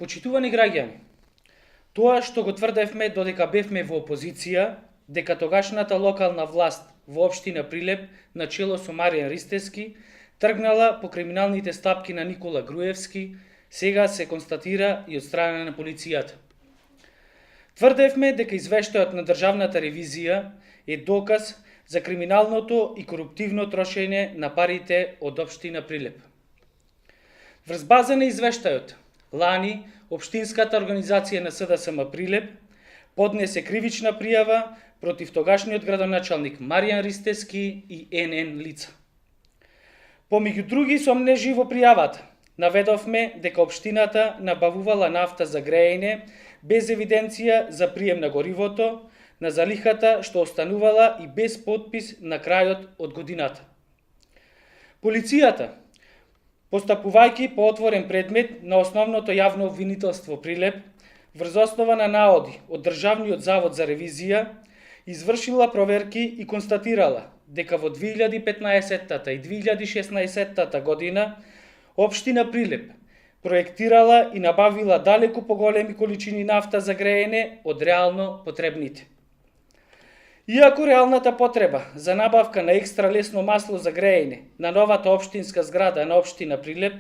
Почитувани граѓани, тоа што го тврдевме додека бевме во опозиција, дека тогашната локална власт во општина Прилеп на чело со Маријан Ристевски тргнала по криминалните стапки на Никола Груевски, сега се констатира и од страна на полицијата. Тврдевме дека извештајот на Државната ревизија е доказ за криминалното и коруптивно трошење на парите од општина Прилеп. Врз база на извештајот, лани Општинската организација на СДСМ Прилеп поднесе кривична пријава против тогашниот градоначалник Маријан Ристевски и НН лица. Помеѓу други сомнежи во пријавата, наведовме дека општината набавувала нафта за грејење без евиденција за прием на горивото, на залихата што останувала и без подпис на крајот од годината. Полицијата, постапувајќи по отворен предмет на основното јавно обвинителство Прилеп, врз основа на наоди од Државниот завод за ревизија, извршила проверки и констатирала дека во 2015 и 2016 година општина Прилеп проектирала и набавила далеку поголеми количини нафта за грејење од реално потребните. Иако реалната потреба за набавка на екстра лесно масло за грејење на новата општинска зграда на општина Прилеп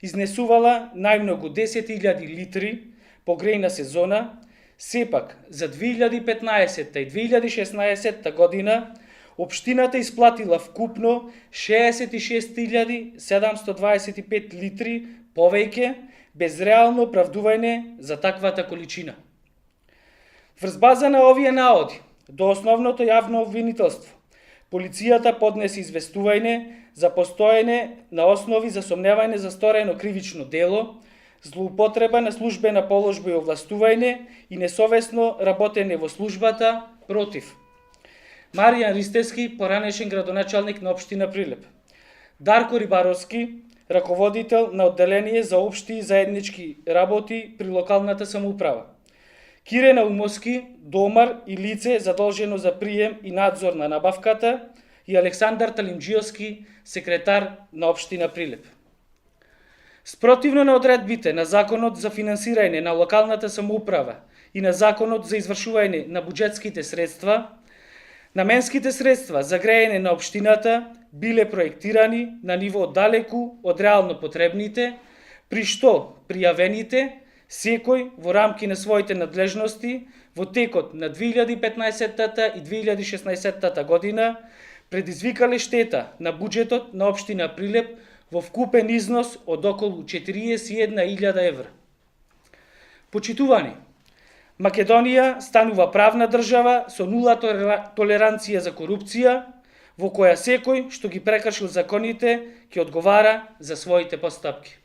изнесувала најмногу 10.000 литри по грејна сезона, сепак за 2015 и 2016 година општината исплатила вкупно 66.725 литри повеќе без реално оправдување за таквата количина. Врз база на овие наоди, до основното јавно обвинителство, полицијата поднесе известување за постоење на основи за сомневање за сторено кривично дело, злоупотреба на службена положба и овластување и несовесно работење во службата против Маријан Ристевски, поранешен градоначалник на општина Прилеп, Дарко Рибаровски, раководител на одделение за општи и заеднички работи при локалната самоуправа, Кире Наумовски, домар и лице задолжено за прием и надзор на набавката, и Александар Талимџиовски, секретар на општина Прилеп. Спротивно на одредбите на Законот за финансирање на локалната самоуправа и на Законот за извршување на буџетските средства, наменските средства за грејење на општината биле проектирани на ниво далеку од реално потребните, при што пријавените секој во рамки на своите надлежности во текот на 2015 и 2016 година предизвикале штета на буџетот на општина Прилеп во вкупен износ од околу 41.000 евра. Почитувани, Македонија станува правна држава со нула толеранција за корупција, во која секој што ги прекршил законите ќе одговара за своите постапки.